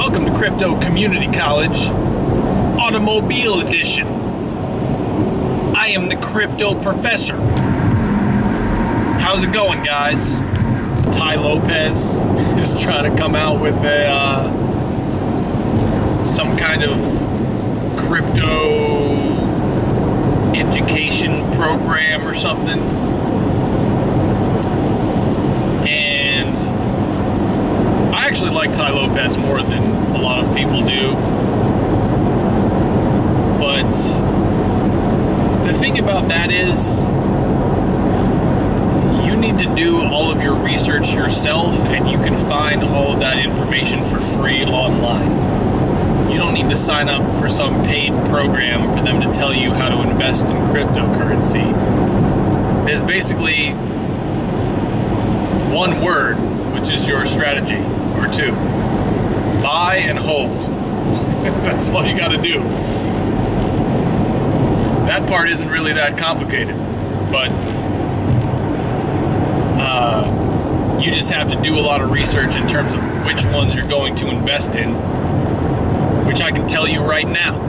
Welcome to Crypto Community College, Automobile Edition. I am the Crypto Professor. How's it going, guys? Tai Lopez is trying to come out with some kind of crypto education program or something. And I actually like Tai Lopez more than a lot of people do. But the thing about that is you need to do all of your research yourself, and you can find all of that information for free online. You don't need to sign up for some paid program for them to tell you how to invest in cryptocurrency. There's basically one word, which is your strategy, or two. Buy and hold. That's all you got to do. That part isn't really that complicated, but you just have to do a lot of research in terms of which ones you're going to invest in, which I can tell you right now.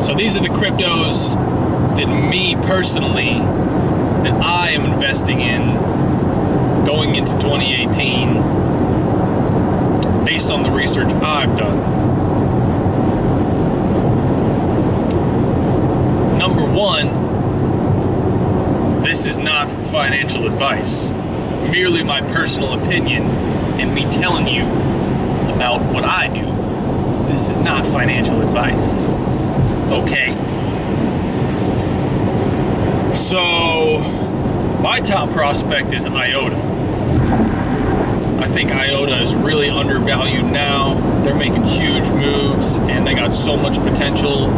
So these are the cryptos that me personally, that I am investing in going into 2018 based on the research I've done. Number one, this is not financial advice, merely my personal opinion and me telling you about what I do. This is not financial advice. Okay? So, my top prospect is IOTA. I think IOTA is really undervalued now. They're making huge moves and they got so much potential.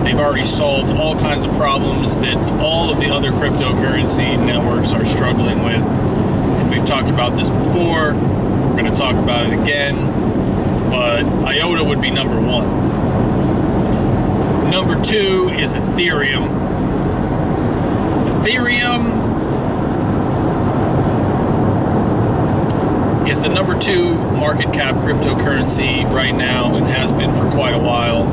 They've already solved all kinds of problems that all of the other cryptocurrency networks are struggling with. And we've talked about this before. We're going to talk about it again. But IOTA would be number one. Number two is Ethereum. Ethereum is the number two market cap cryptocurrency right now and has been for quite a while.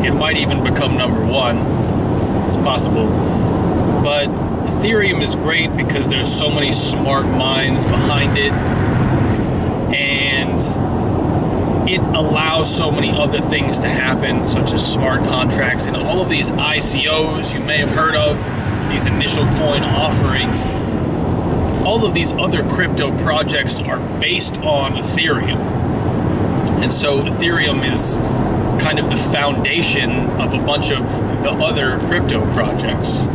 It might even become number one. It's possible. But Ethereum is great because there's so many smart minds behind it. And it allows so many other things to happen, such as smart contracts and all of these ICOs you may have heard of, these initial coin offerings. All of these other crypto projects are based on Ethereum. And so Ethereum is kind of the foundation of a bunch of the other crypto projects.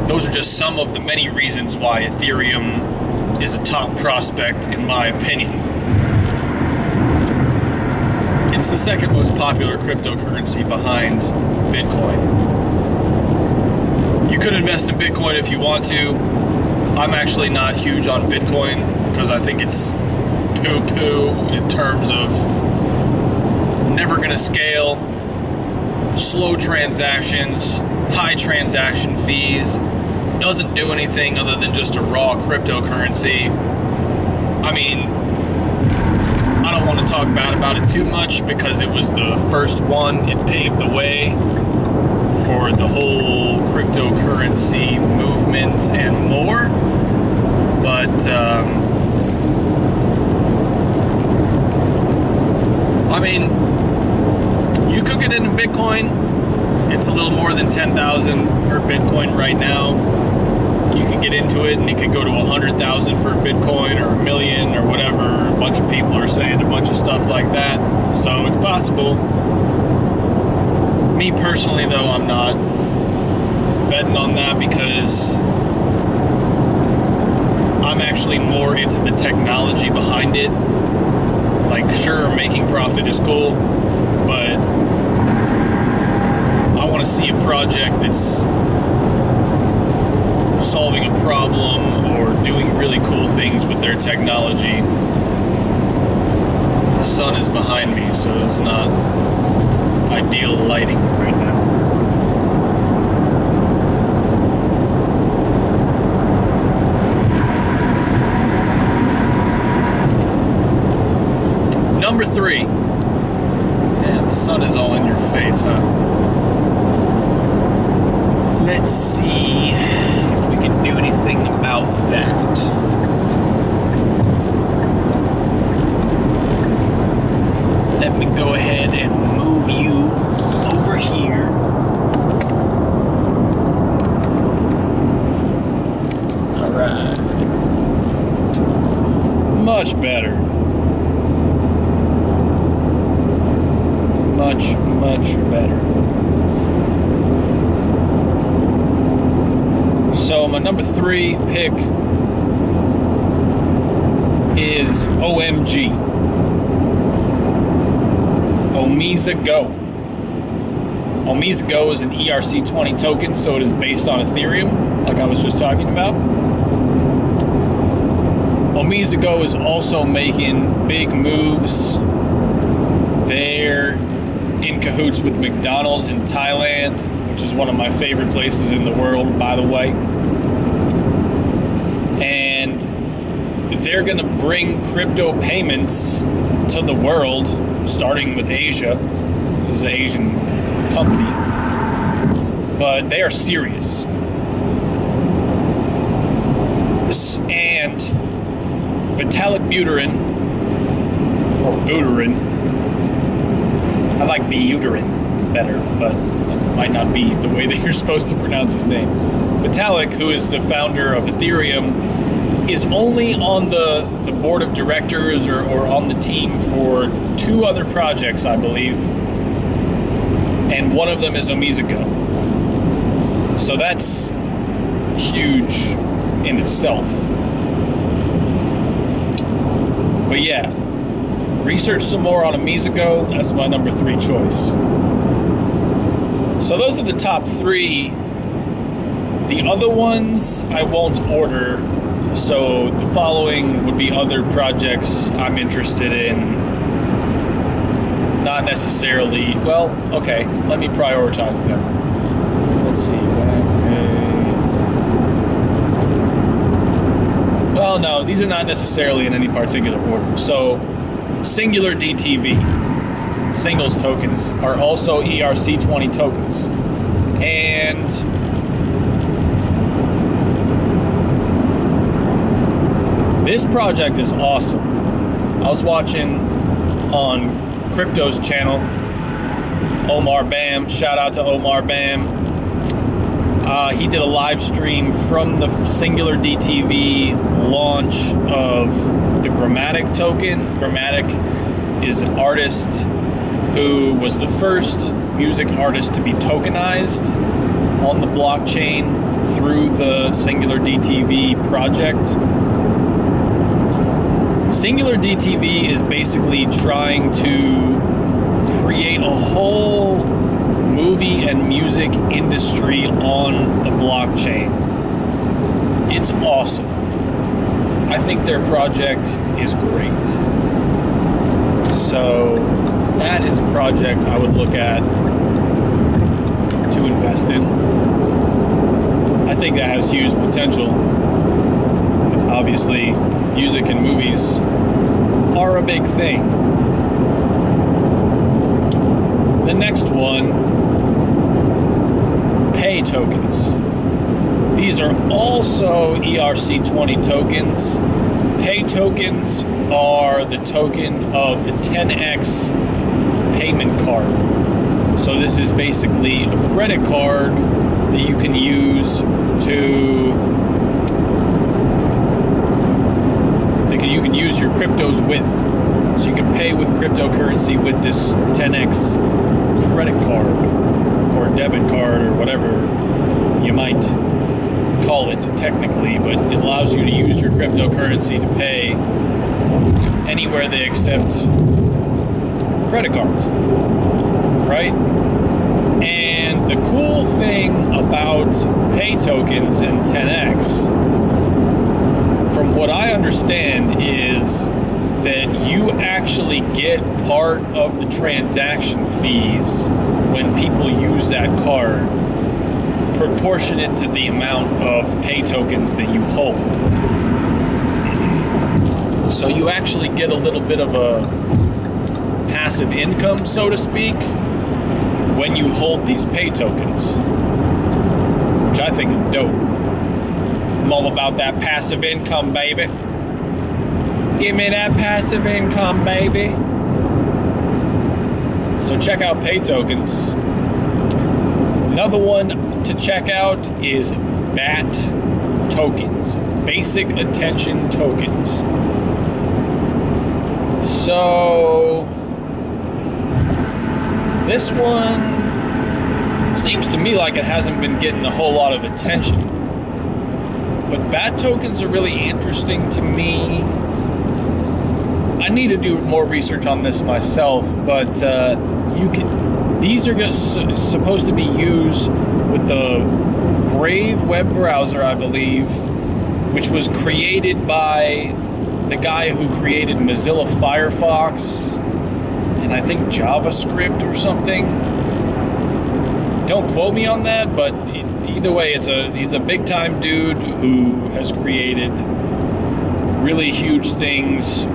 Those are just some of the many reasons why Ethereum is a top prospect, in my opinion. It's the second most popular cryptocurrency behind Bitcoin. You could invest in Bitcoin if you want to. I'm actually not huge on Bitcoin because I think it's poo-poo in terms of never going to scale, slow transactions, high transaction fees, doesn't do anything other than just a raw cryptocurrency. I mean, I don't want to talk bad about it too much because it was the first one. It paved the way for the whole cryptocurrency movement and more. But, I mean, you could get into Bitcoin. It's a little more than 10,000 per Bitcoin right now. You could get into it and it could go to 100,000 per Bitcoin or 1 million or whatever. A bunch of people are saying a bunch of stuff like that. So it's possible. Me personally, though, I'm not betting on that because I'm actually more into the technology behind it. Like, sure, making profit is cool, but I want to see a project that's solving a problem or doing really cool things with their technology. The sun is behind me, so it's not ideal lighting right now. much better. Much, much better. So my number 3 pick is OMG. OMESA Go. OMESA Go is an ERC20 token, so it is based on Ethereum, like I was just talking about. OMESA Go is also making big moves. They're in cahoots with McDonald's in Thailand, which is one of my favorite places in the world, by the way. And they're going to bring crypto payments to the world, starting with Asia. This is an Asian company. But they are serious. And Vitalik Buterin, or Buterin, I like Buterin better, but it might not be the way that you're supposed to pronounce his name. Vitalik, who is the founder of Ethereum, is only on the board of directors or on the team for 2 other projects, I believe. And one of them is OMESA Go. So that's huge in itself. But yeah, research some more on OMESA Go. That's my number 3 choice. So those are the top 3. The other ones I won't order. So the following would be other projects I'm interested in. Not necessarily, well, okay, let me prioritize them. Let's see. Well, no, these are not necessarily in any particular order. So Singular DTV, singles tokens, are also ERC20 tokens. And this project is awesome. I was watching on Crypto's channel, Omar Bam, shout out to Omar Bam. He did a live stream from the Singular DTV launch of the Grammatic token. Grammatic is an artist who was the first music artist to be tokenized on the blockchain through the Singular DTV project. Singular DTV is basically trying to create a whole movie and music industry on the blockchain. It's awesome. I think their project is great. So that is a project I would look at to invest in. I think that has huge potential because obviously music and movies are a big thing. The next one, Pay tokens. These are also ERC20 tokens. Pay tokens are the token of the 10x payment card. So this is basically a credit card that you can use you can use your cryptos with. So you can pay with cryptocurrency with this 10x credit card or debit card or whatever you might call it technically, but it allows you to use your cryptocurrency to pay anywhere they accept credit cards, right? And the cool thing about Pay tokens and 10x, from what I understand, is that you actually get part of the transaction fees when people use that card, proportionate to the amount of Pay tokens that you hold. So you actually get a little bit of a passive income, so to speak, when you hold these Pay tokens, which I think is dope. I'm all about that passive income, baby. Give me that passive income, baby. So check out Pay tokens. Another one to check out is BAT tokens, Basic Attention Tokens. So this one seems to me like it hasn't been getting a whole lot of attention. But bat tokens are really interesting to me. I need to do more research on this myself, but these are supposed to be used with the Brave web browser, I believe, which was created by the guy who created Mozilla Firefox and I think JavaScript or something. Don't quote me on that, but either way, he's a big time dude who has created really huge things,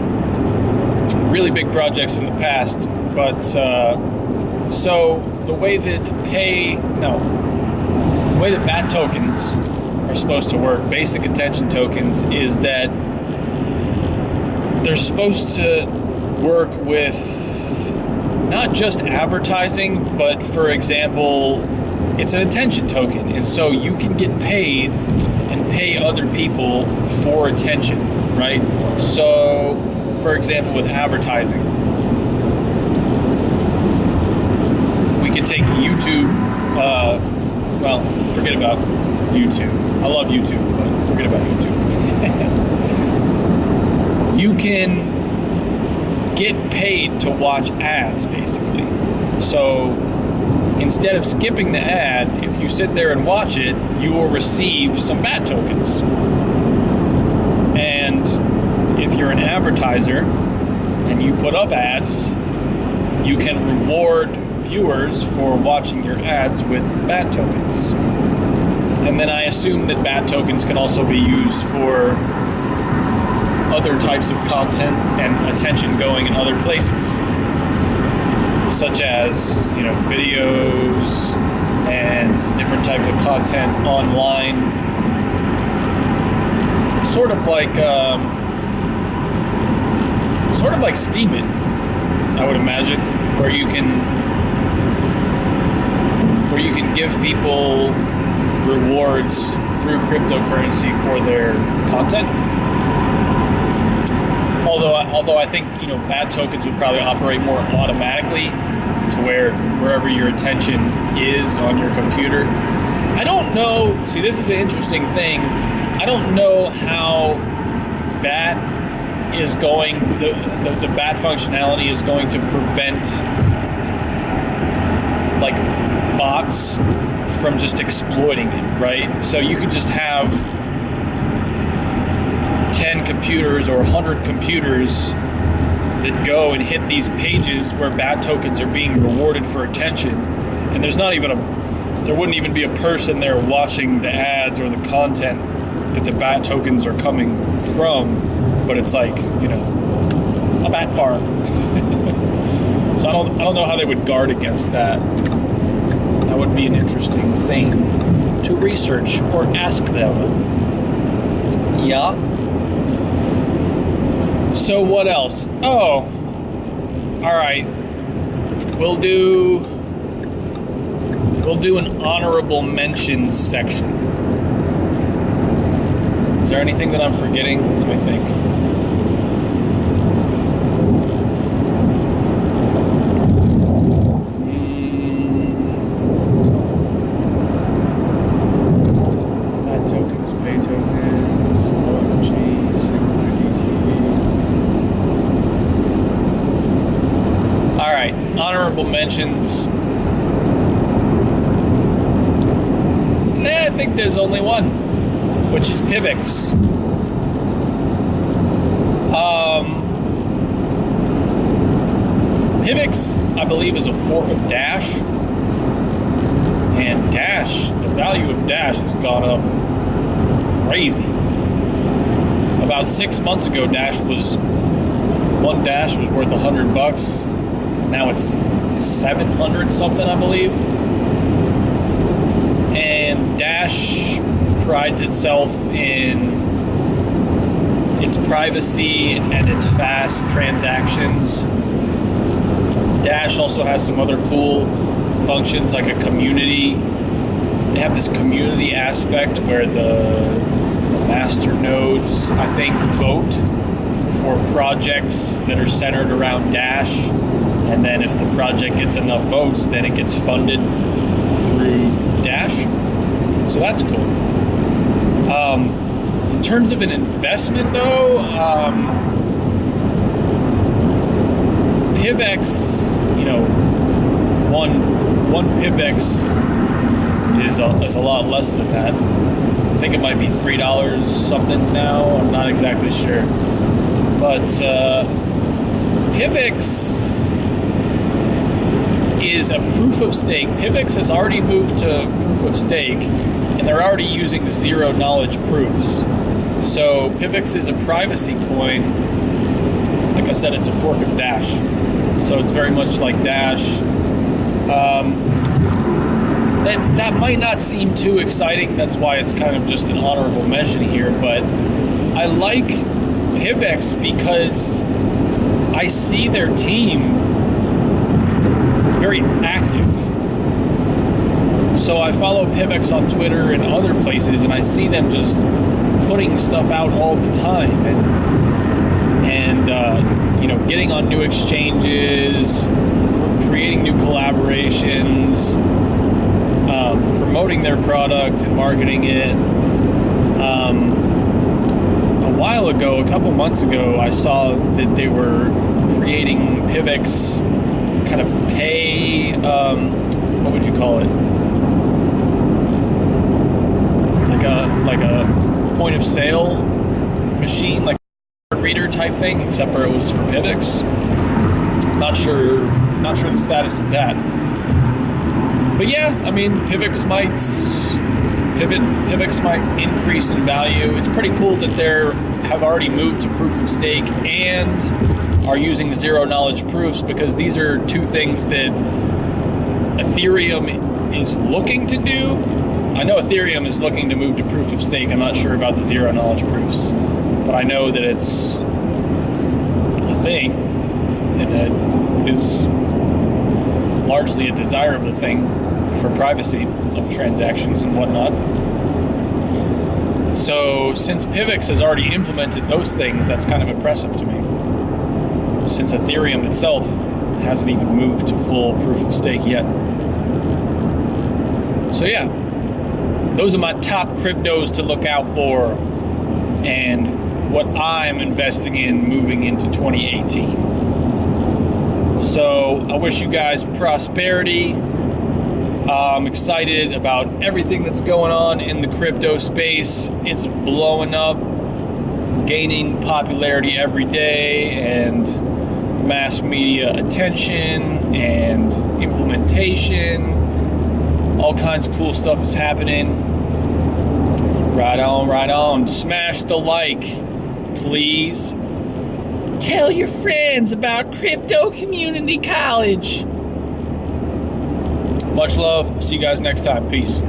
really big projects in the past. But so the way that bat tokens are supposed to work, basic attention tokens, is that they're supposed to work with not just advertising, but for example, it's an attention token, and so you can get paid and pay other people for attention, right? So, for example, with advertising, we could take YouTube, well, forget about YouTube. I love YouTube, but forget about YouTube. You can get paid to watch ads, basically. So instead of skipping the ad, if you sit there and watch it, you will receive some bat tokens. And if you're an advertiser and you put up ads, you can reward viewers for watching your ads with bat tokens. And then I assume that bat tokens can also be used for other types of content and attention going in other places, such as, videos and different type of content online. Sort of like Steam It, I would imagine, where you can give people rewards through cryptocurrency for their content. Although I think bat tokens would probably operate more automatically, to where wherever your attention is on your computer. I don't know. See, this is an interesting thing. I don't know how bat is going. The bat functionality is going to prevent like bots from just exploiting it, right? So you could just have 10 computers or 100 computers that go and hit these pages where bat tokens are being rewarded for attention, and there wouldn't even be a person there watching the ads or the content that the bat tokens are coming from, but it's like, a bat farm. So I don't know how they would guard against that. That would be an interesting thing to research or ask them. Yeah. So what else? Oh, all right. We'll do an honorable mentions section. Is there anything that I'm forgetting? Let me think. Buy tokens, pay tokens, OMGs, All right, honorable mentions. I think there's only one, which is Pivx. Pivx, I believe, is a fork of Dash, and the value of Dash has gone up crazy. About 6 months ago, one Dash was worth $100. Now it's 700 something, I believe. And Dash prides itself in its privacy and its fast transactions. Dash also has some other cool functions, like a community. They have this community aspect where the master nodes, I think, vote for projects that are centered around Dash, and then if the project gets enough votes, then it gets funded through Dash. So that's cool. In terms of an investment, though, PivX, one PivX is a lot less than that. I think it might be $3 something now. I'm not exactly sure. But PivX is a proof of stake. PivX has already moved to proof of stake, and they're already using zero knowledge proofs. So PivX is a privacy coin. Like I said, it's a fork of Dash. So it's very much like Dash. That might not seem too exciting. That's why it's kind of just an honorable mention here. But I like PivX because I see their team very active. So I follow PivX on Twitter and other places, and I see them just putting stuff out all the time, and getting on new exchanges, creating new collaborations, promoting their product and marketing it. A while ago, a couple months ago, I saw that they were creating PivX kind of pay, what would you call it? Like a point of sale machine, like a card reader type thing, except for it was for PivX. Not sure the status of that. But yeah, I mean, PivX might increase in value. It's pretty cool that they have already moved to proof of stake and are using zero knowledge proofs, because these are two things that Ethereum is looking to do. I know Ethereum is looking to move to proof of stake. I'm not sure about the zero knowledge proofs, but I know that it's a thing, and it is largely a desirable thing for privacy of transactions and whatnot. So since PivX has already implemented those things, that's kind of impressive to me, since Ethereum itself hasn't even moved to full proof of stake yet. So yeah, those are my top cryptos to look out for and what I'm investing in moving into 2018. So I wish you guys prosperity. I'm excited about everything that's going on in the crypto space. It's blowing up, gaining popularity every day, and mass media attention and implementation. All kinds of cool stuff is happening. Right on, right on. Smash the like, please. Tell your friends about Crypto Community College. Much love. See you guys next time. Peace.